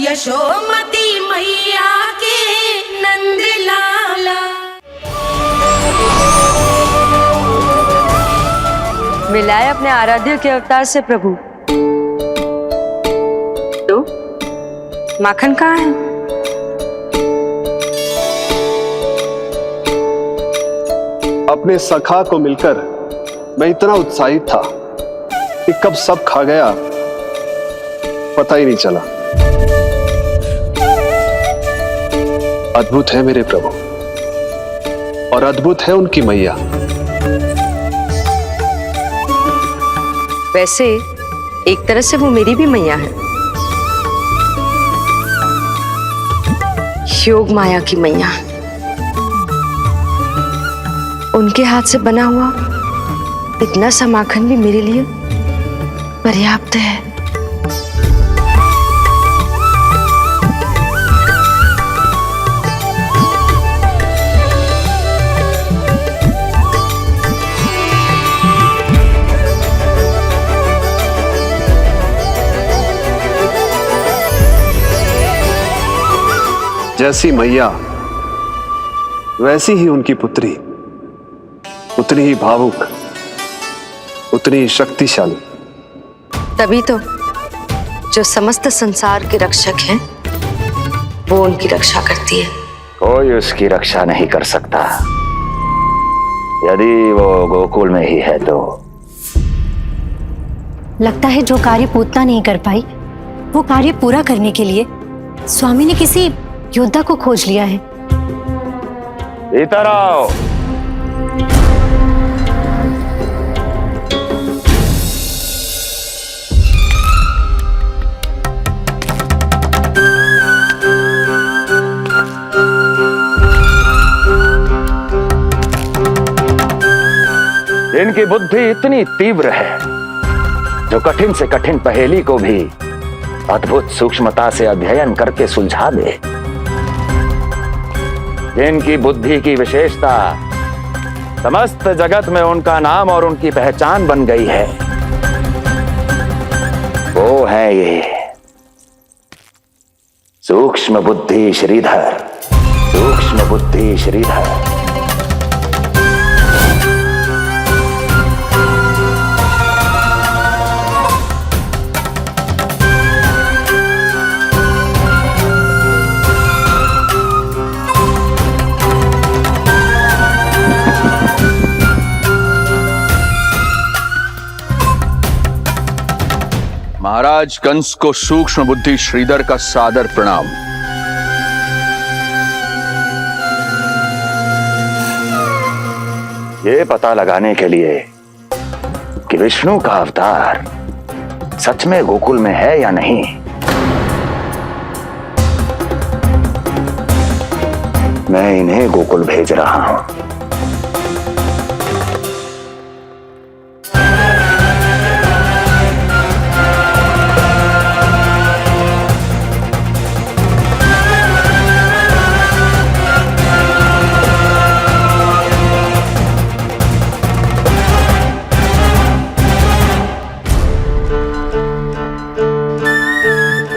यशोमती मैया के नंद लाला। मिलाए अपने आराध्य के अवतार से प्रभु। तो माखन कहाँ है? अपने सखा को मिलकर मैं इतना उत्साहित था कि कब सब खा गया पता ही नहीं चला। अद्भुत है मेरे प्रभु और अद्भुत है उनकी मैया। वैसे एक तरह से वो मेरी भी मैया है, योग माया की मैया। उनके हाथ से बना हुआ इतना सा माखन भी मेरे लिए पर्याप्त है। जैसी मैया वैसी ही उनकी पुत्री, उतनी ही भावुक, उतनी ही शक्तिशाली। तभी तो जो समस्त संसार के रक्षक हैं वो उनकी रक्षा करती है। कोई उसकी रक्षा नहीं कर सकता यदि वो गोकुल में ही है तो। लगता है जो कार्य पूतना नहीं कर पाई वो कार्य पूरा करने के लिए स्वामी ने किसी योद्धा को खोज लिया है। इधर आओ। इनकी बुद्धि इतनी तीव्र है जो कठिन से कठिन पहेली को भी अद्भुत सूक्ष्मता से अध्ययन करके सुलझा दे। जिनकी बुद्धि की विशेषता समस्त जगत में उनका नाम और उनकी पहचान बन गई है, वो है ये सूक्ष्म बुद्धि श्रीधर। सूक्ष्म बुद्धि श्रीधर। महाराज कंस को सूक्ष्म बुद्धि श्रीधर का सादर प्रणाम। ये पता लगाने के लिए कि विष्णु का अवतार सच में गोकुल में है या नहीं, मैं इन्हें गोकुल भेज रहा हूं।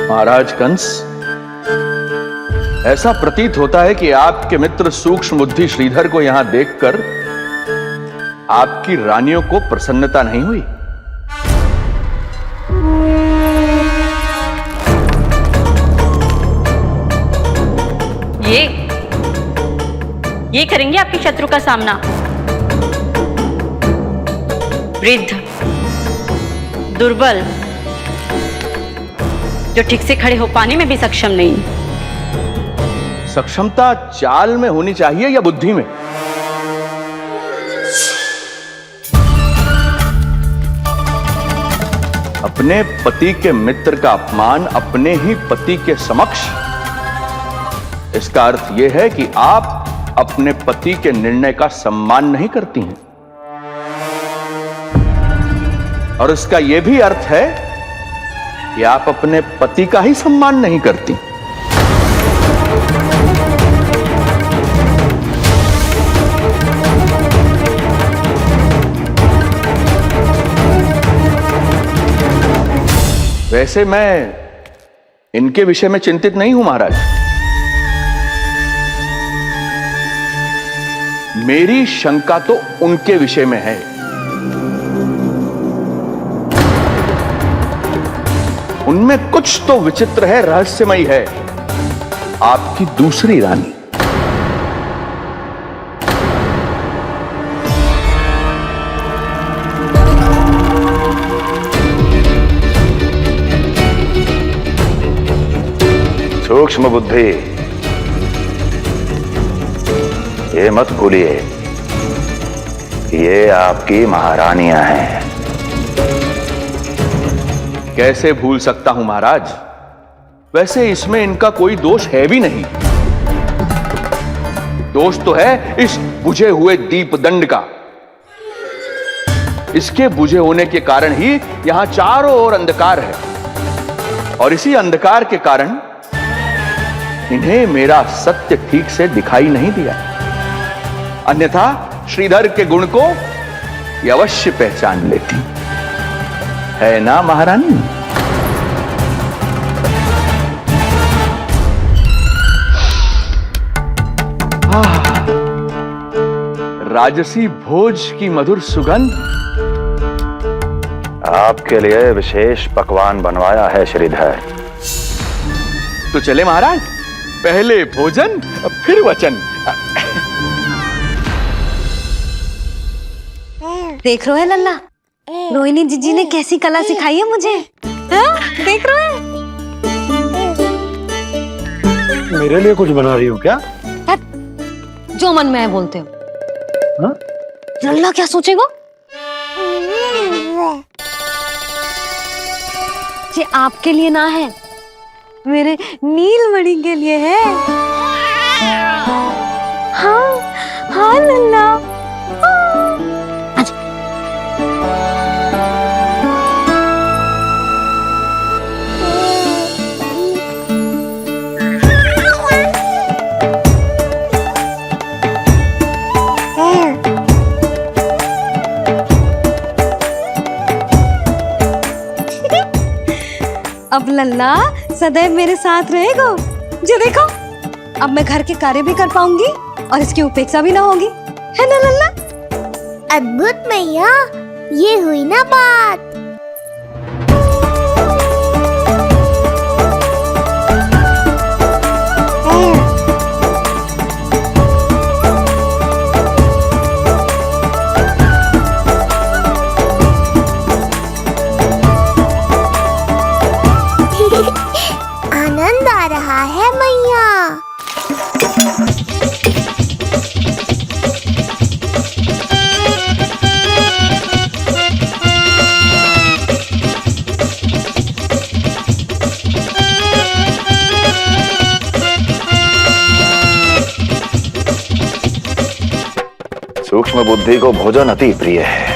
महाराज कंस, ऐसा प्रतीत होता है कि आपके मित्र सूक्ष्म बुद्धि श्रीधर को यहां देखकर आपकी रानियों को प्रसन्नता नहीं हुई। ये करेंगे आपके शत्रु का सामना। वृद्ध, दुर्बल, जो ठीक से खड़े हो पाने में भी सक्षम नहीं। सक्षमता चाल में होनी चाहिए या बुद्धि में? अपने पति के मित्र का अपमान अपने ही पति के समक्ष, इसका अर्थ यह है कि आप अपने पति के निर्णय का सम्मान नहीं करती हैं। और इसका यह भी अर्थ है कि आप अपने पति का ही सम्मान नहीं करती। वैसे मैं इनके विषय में चिंतित नहीं हूं महाराज। मेरी शंका तो उनके विषय में है। उनमें कुछ तो विचित्र है, रहस्यमयी है। आपकी दूसरी रानी। सूक्ष्म बुद्धि, ये मत भूलिए ये आपकी महारानियां हैं। कैसे भूल सकता हूं महाराज? वैसे इसमें इनका कोई दोष है भी नहीं। दोष तो है इस बुझे हुए दीपदंड का। इसके बुझे होने के कारण ही यहां चारों ओर अंधकार है, और इसी अंधकार के कारण इन्हें मेरा सत्य ठीक से दिखाई नहीं दिया। अन्यथा श्रीधर के गुण को ये अवश्य पहचान लेती, है ना महारानी? राजसी भोज की मधुर सुगंध। आपके लिए विशेष पकवान बनवाया है श्रीधर। तो चले महाराज, पहले भोजन फिर वचन। देख रहे हो लल्ला, रोहिणी जीजी ने कैसी कला सिखाई है मुझे। हाँ? देख रहे हो? मेरे लिए कुछ बना रही हो क्या? जो मन में है बोलते हो। हाँ? लल्ला क्या सोचेगा? ये आपके लिए ना है, मेरे नीलमणि के लिए है। हाँ हाँ लल्ला। अब लल्ला सदैव मेरे साथ रहेगा। जो देखो, अब मैं घर के कार्य भी कर पाऊंगी और इसकी उपेक्षा भी ना होगी, है ना लल्ला? अद्भुत मैया, ये हुई ना बात। आनंद आ रहा है मैया। सूक्ष्म बुद्धि को भोजन अति प्रिय है।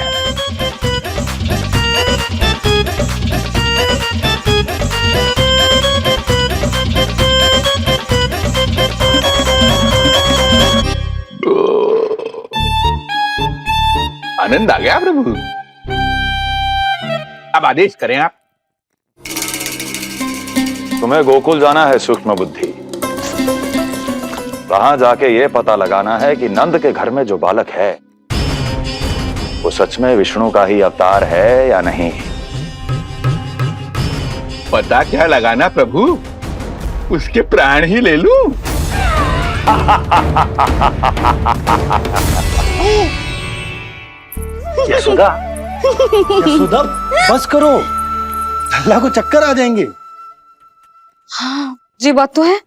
आनंद आ गया प्रभु। अब आदेश करें आप। तुम्हें गोकुल जाना है सूक्ष्म बुद्धि। वहां जाके ये पता लगाना है कि नंद के घर में जो बालक है वो सच में विष्णु का ही अवतार है या नहीं। पता क्या लगाना प्रभु? उसके प्राण ही ले लूं। यशोदा, यशोदा बस करो, लल्ला को चक्कर आ जाएंगे। हाँ जी बात तो है।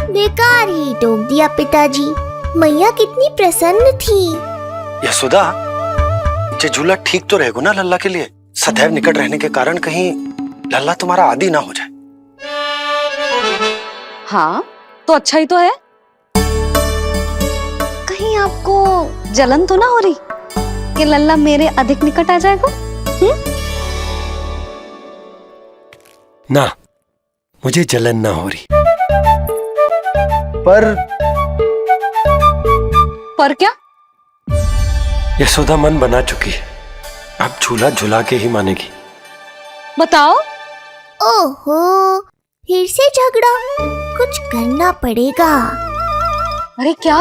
बेकार ही टोक दिया पिताजी। मैया कितनी प्रसन्न थी। यशोदा, ये झूला ठीक तो रहेगा ना लल्ला के लिए? सदैव निकट रहने के कारण कहीं लल्ला तुम्हारा आदी ना हो जाए। हाँ तो अच्छा ही तो है। कहीं आपको जलन तो ना हो रही कि लल्ला मेरे अधिक निकट आ जाएगा? ना, मुझे जलन ना हो रही। पर क्या? यशोदा मन बना चुकी है, अब झूला झूला के ही मानेगी। बताओ। ओहो, फिर से झगड़ा। कुछ करना पड़ेगा। अरे क्या?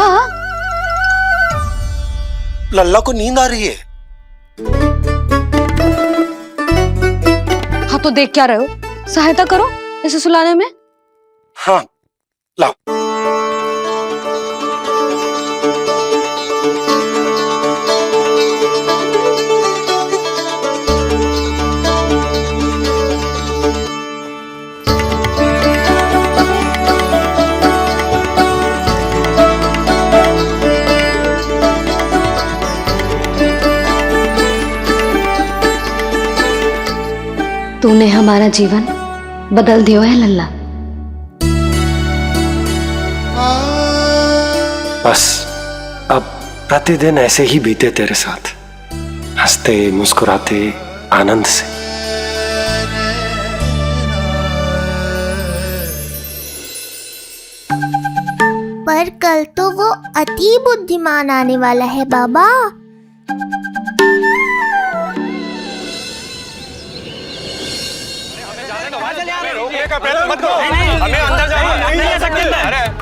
लल्ला को नींद आ रही है। हाँ तो देख क्या रहे हो? सहायता करो इसे सुलाने में। हाँ लाओ। तूने हमारा जीवन बदल दिया है लल्ला। बस अब प्रतिदिन ऐसे ही बीते तेरे साथ, हंसते मुस्कुराते आनंद से। पर कल तो वो अति बुद्धिमान आने वाला है बाबा। हमें अंदर जाने नहीं सकते।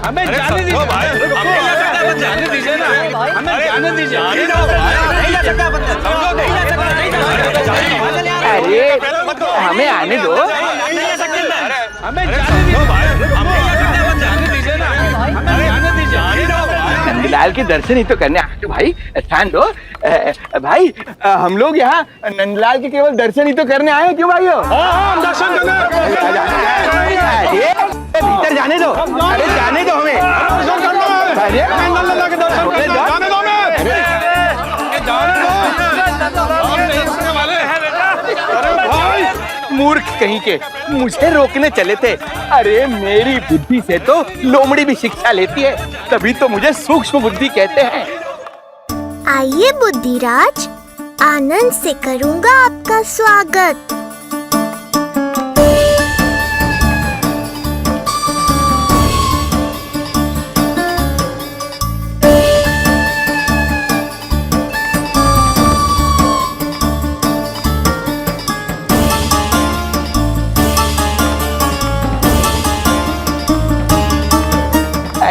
हमें जाने दीजिए भाई, हमें जाने दीजिए ना, हमें जाने दीजिए। नहीं जा सकता बंदा, नहीं जा सकता। अरे हमें आने दो। हमें जाने दीजिए भाई, हमें जाने दीजिए ना, हमें जाने दीजिए। नंदलाल के दर्शन ही तो करने आए थे भाई, स्थान दो। भाई हम लोग यहाँ नंदलाल के केवल दर्शन ही तो करने आए हैं, क्यों भाई? हम दर्शन करने भीतर जाने दो। अरे जाने दो हमें। अरे लल्ला के दर्शन करने जाने दो हमें। अरे भाई मूर्ख कहीं के, मुझे रोकने चले थे। अरे मेरी बुद्धि से तो लोमड़ी भी शिक्षा लेती है, तभी तो मुझे सूक्ष्म बुद्धि कहते हैं। आइए बुद्धिराज, आनंद से करूंगा आपका स्वागत।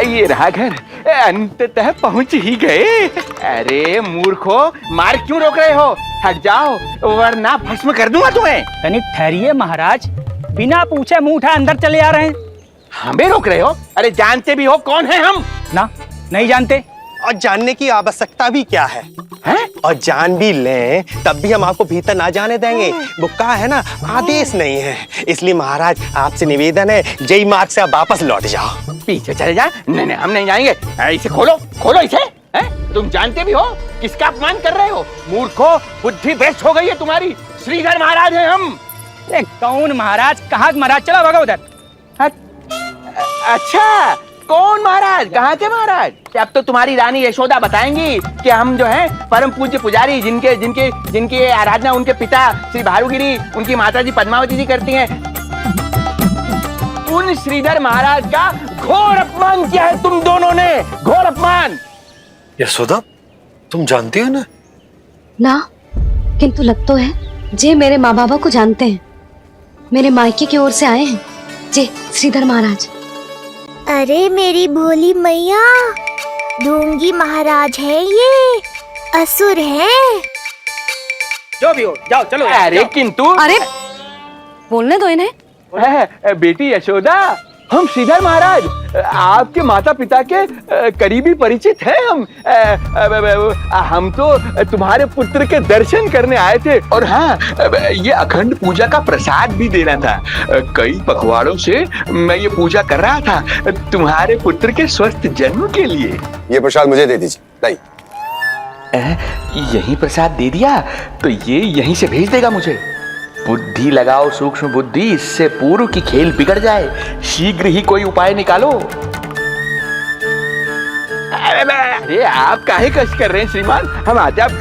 ये रहा घर, अंततः पहुंच ही गए। अरे मूर्खो, मार क्यों रोक रहे हो? हट जाओ वरना भस्म कर दूंगा तुम्हें। तनिक ठहरिए महाराज, बिना पूछे मुंह उठा अंदर चले आ रहे हैं। हमें रोक रहे हो? अरे जानते भी हो कौन है हम? ना, नहीं जानते। और जानने की आवश्यकता भी क्या है? हैं? और जान भी लें तब भी हम आपको भीतर ना जाने देंगे। वो कहा है ना, आदेश नहीं है। इसलिए महाराज आपसे निवेदन है, जय मार्ग से आप वापस लौट जाओ। पीछे चले जाए? नहीं हम नहीं जाएंगे। इसे खोलो, खोलो इसे। तुम जानते भी हो किसका अपमान कर रहे हो? मूर्खो, बुद्धि भ्रष्ट हो गई है तुम्हारी। श्रीधर महाराज हैं हम। कौन महाराज? कहाँ महाराज? चलो भगो उधर। अच्छा, कौन महाराज? कहाँ के महाराज? अब तो तुम्हारी रानी यशोदा बताएंगी कि हम जो हैं परम पूज्य पुजारी, जिनकी आराधना उनके पिता श्री भारुगिरी, उनकी माता जी पद्मावती जी करती हैं, उन श्रीधर महाराज का घोर अपमान किया है तुम दोनों ने। घोर अपमान। यशोदा, तुम जानती हो ना? ना, किंतु लग तो है जे मेरे माँ बाबा को जानते हैं। मेरे मायके की ओर से आए हैं जे श्रीधर महाराज। अरे मेरी भोली मैया, ढोंगी महाराज है ये, असुर है। जो भी हो, जाओ चलो। अरे किंतु, अरे बोलने दो इन्हें। बेटी यशोदा, हम श्रीधर महाराज आपके माता पिता के करीबी परिचित हैं। हम तो तुम्हारे पुत्र के दर्शन करने आए थे, और हाँ, ये अखंड पूजा का प्रसाद भी देना था। कई पखवाड़ों से मैं ये पूजा कर रहा था तुम्हारे पुत्र के स्वस्थ जन्म के लिए। ये प्रसाद मुझे दे दीजिए। नहीं, यही प्रसाद दे दिया तो ये यहीं से भेज देगा मुझे। बुद्धि लगाओ, सूक्ष्म बुद्धि, इससे पूर्व की खेल बिगड़ जाए। शीघ्र ही कोई उपाय निकालो। अरे आप काहे कष्ट कर रहे हैं श्रीमान? हम आते आप।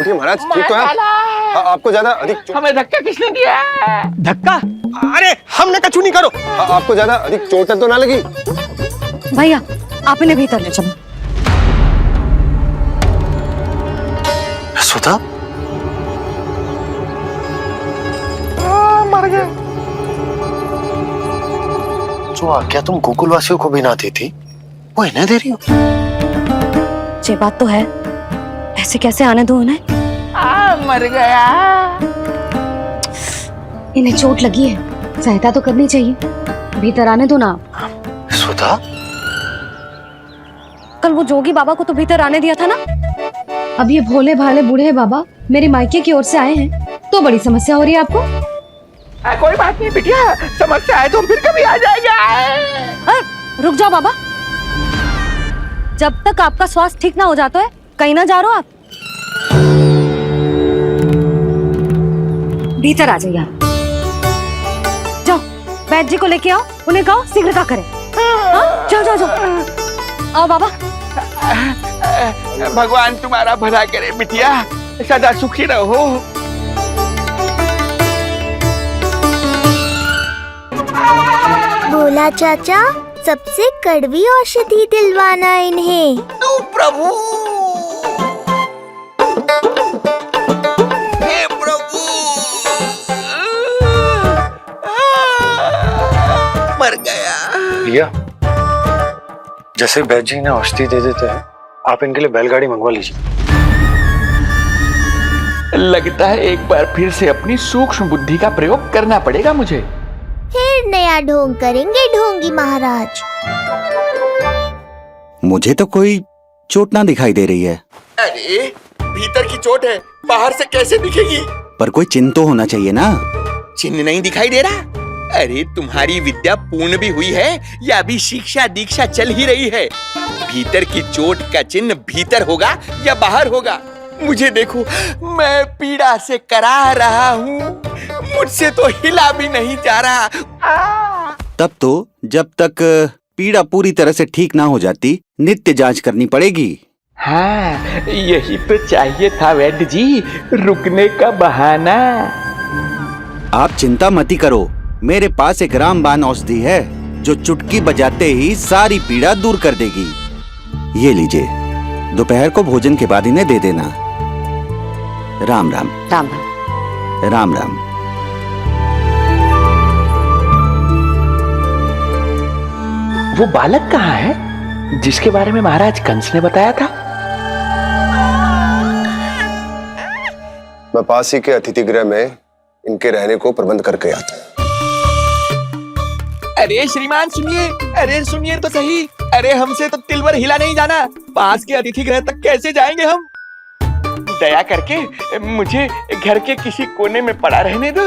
महाराज ठीक तो है? आपको ज्यादा अधिक हमें धक्का किसने दिया? धक्का? अरे हमने कछु नहीं करो। आपको ज्यादा अधिक चोट तो ना लगी? भैया आप इन्हें भीतर ले चलो। सुधा मर गए। जो आज्ञा तुम गोकुल वासियों को भी ना दी थी वो इन्हें दे रही हो? ये बात तो है, ऐसे कैसे आने दो उन्हें? मर गया। इन्हें चोट लगी है, सहायता तो करनी चाहिए, भीतर आने दो ना। सुधा कल वो जोगी बाबा को तो भीतर आने दिया था ना। अब ये भोले भाले बूढ़े बाबा मेरे मायके की ओर से आए हैं तो बड़ी समस्या हो रही है आपको। कोई बात नहीं बिटिया, समस्या है तो फिर कभी आ जाएगा। रुक जाओ बाबा, जब तक आपका स्वास्थ्य ठीक ना हो जाता है कहीं ना जा रहे हो आप। भीतर आ जाइए आप। जाओ वैद्य जी को लेके आओ, उन्हें कहो शीघ्रता करें। हाँ? जाओ जाओ जाओ। आओ बाबा। भगवान तुम्हारा भला करे बिटिया, सदा सुखी रहो। बोला चाचा सबसे कड़वी औषधि दिलवाना इन्हें। प्रभु हे प्रभु, मर गया। भैया जैसे वैद्य जी ने औषधि दे देते हैं, आप इनके लिए बैलगाड़ी मंगवा लीजिए। लगता है एक बार फिर से अपनी सूक्ष्म बुद्धि का प्रयोग करना पड़ेगा मुझे। फिर नया ढोंग करेंगे ढोंगी महाराज। मुझे तो कोई चोट ना दिखाई दे रही है। अरे भीतर की चोट है, बाहर से कैसे दिखेगी? पर कोई चिन्ह तो होना चाहिए ना। चिन्ह नहीं दिखाई दे रहा? अरे तुम्हारी विद्या पूर्ण भी हुई है या अभी शिक्षा दीक्षा चल ही रही है? भीतर की चोट का चिन्ह भीतर होगा या बाहर होगा? मुझे देखो, मैं पीड़ा से कराह रहा हूँ, मुझसे तो हिला भी नहीं जा रहा। तब तो जब तक पीड़ा पूरी तरह से ठीक ना हो जाती नित्य जांच करनी पड़ेगी। हाँ, यही तो चाहिए था वैद्य जी, रुकने का बहाना। आप चिंता मती करो, मेरे पास एक रामबाण औषधि है जो चुटकी बजाते ही सारी पीड़ा दूर कर देगी। ये लीजिए, दोपहर को भोजन के बाद इन्हें दे देना। राम राम। राम राम। राम राम। वो बालक कहाँ है जिसके बारे में महाराज कंस ने बताया था? मैं पास ही के अतिथि गृह में इनके रहने को प्रबंध करके आता हूँ। अरे श्रीमान सुनिए, अरे सुनिए तो सही। अरे हमसे तो तिलवर हिला नहीं जाना, पास के अतिथि गृह तक कैसे जाएंगे हम? दया करके मुझे घर के किसी कोने में पड़ा रहने दो,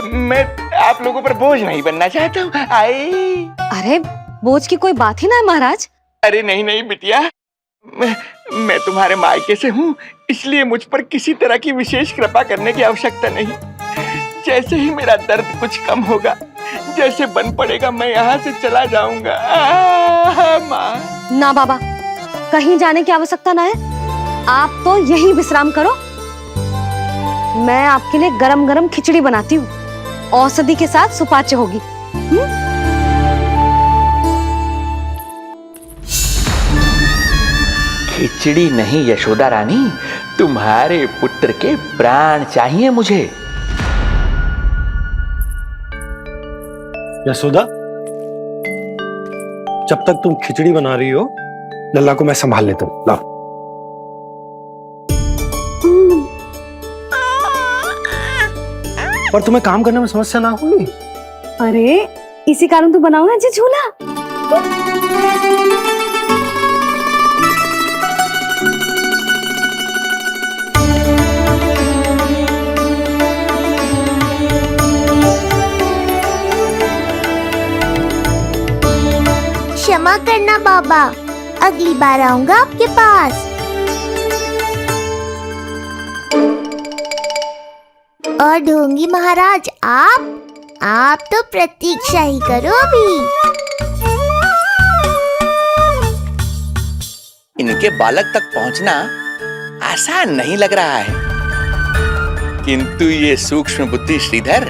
मैं आप लोगों पर बोझ नहीं बनना चाहता हूँ। आई। अरे बोझ की कोई बात ही ना है महाराज। अरे नहीं नहीं बिटिया, मैं तुम्हारे मायके से हूँ, इसलिए मुझ पर किसी तरह की विशेष कृपा करने की आवश्यकता नहीं। जैसे ही मेरा दर्द कुछ कम होगा, जैसे बन पड़ेगा, मैं यहाँ से चला जाऊंगा। माँ। ना बाबा, कहीं जाने की आवश्यकता ना है, आप तो यही विश्राम करो। मैं आपके लिए गरम गरम खिचड़ी बनाती हूँ, औषधि के साथ सुपाच्य होगी। खिचड़ी नहीं यशोदा रानी, तुम्हारे पुत्र के प्राण चाहिए मुझे। यशोदा, जब तक तुम खिचड़ी बना रही हो, लल्ला को मैं संभाल लेता हूँ। लाओ। पर तुम्हें काम करने में समस्या ना होगी? अरे इसी कारण तो बनाओ ना जी झूला। क्षमा करना बाबा, अगली बार आऊंगा आपके पास। और ढोंगी महाराज, आप तो प्रतीक्षा ही करो अभी। इनके बालक तक पहुंचना आसान नहीं लग रहा है, किंतु ये सूक्ष्म बुद्धि श्रीधर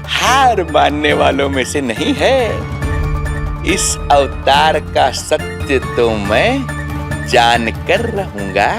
हार मानने वालों में से नहीं है। इस अवतार का सत्य तो मैं जान कर रहूंगा।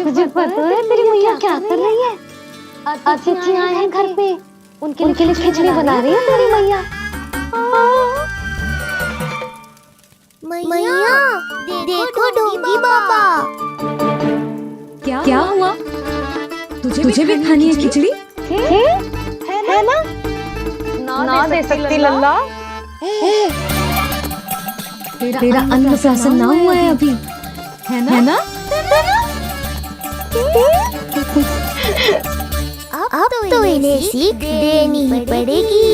तुझे पता है तेरी मैया क्या कर रही है? अतिथि आए हैं घर पे, उनके लिए खिचड़ी बना रही है तेरी मैया। मैया देखो ढोंगी बाबा। क्या हुआ? तुझे भी खानी है खिचड़ी? है ना? ना दे सकती लल्ला। तेरा अन्नप्राशन ना हुआ है अभी, है ना? अब तो इन्हें सीख देनी ही पड़ेगी।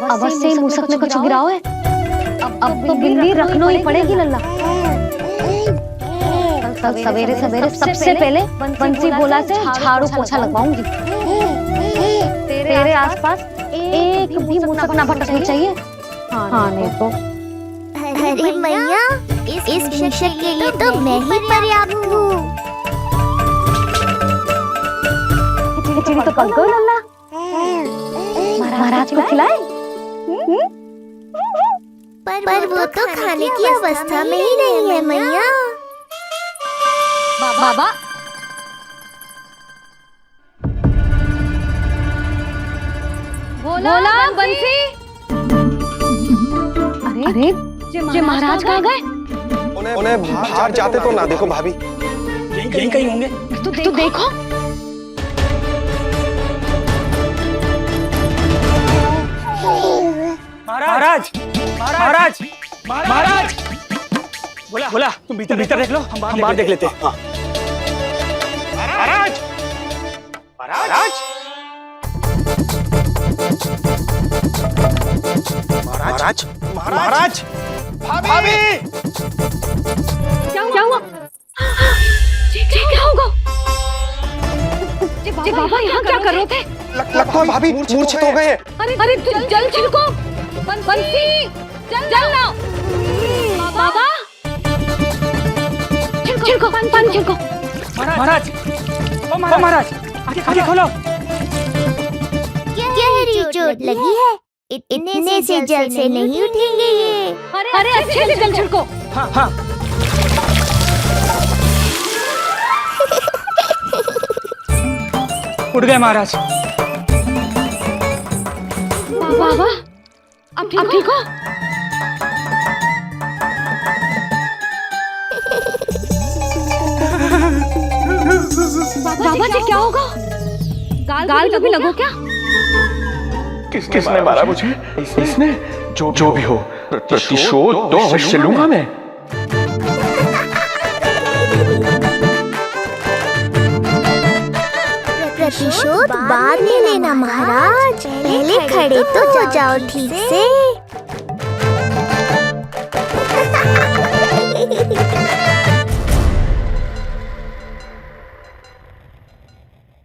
अवश्य मूसक में कुछ गिराओ है। अब तो बिल्ली रखना ही पड़ेगी लल्ला। कल सवेरे सवेरे सबसे पहले बंसी बोला से झाड़ू पोछा लगवाऊंगी। तेरे आसपास एक भी मूसक ना भटकनी चाहिए। हाँ नहीं तो। अरे मैया, इस मिशन के लिए तो मैं ही पर्याप्त हूँ। खिचड़ी तो पक गई लल्ला। महाराज को खिलाए? पर वो तो खाने की अवस्था में ही नहीं है मैया। बाबा बोला बंसी। अरे जे महाराज कहाँ गए? उन्हें बाहर जाते तो ना देखो भाभी। यहीं कहीं होंगे। तू देखो। महाराज महाराज महाराज। बोला तुम भीतर देख लो, हम बाहर देख लेते हैं। महाराज महाराज महाराज महाराज भाभी। क्या हुआ? क्या होगा? जी बाबा यहाँ क्या कर रहे थे? लगता है भाभी मूर्छित हो गए। अरे जल छिड़को। बंसी जल लाओ। बाबा छिड़को पानी छिड़को। महाराज ओ महाराज आंखें खोलो। गहरी चोट लगी है, इतने से जल से नहीं उठेंगे ये। अरे अच्छे से जल छिड़को। हाँ उठ गए महाराज। बाबा अब ठीक हो? बाबा जी क्या होगा? गाल कभी लगो क्या? किसने मारा मुझे? इसने? जो भी हो, प्रतिशोध तो अवश्य लूंगा मैं। प्रतिशोध बाद में लेना महाराज, पहले खड़े तो हो जाओ ठीक से।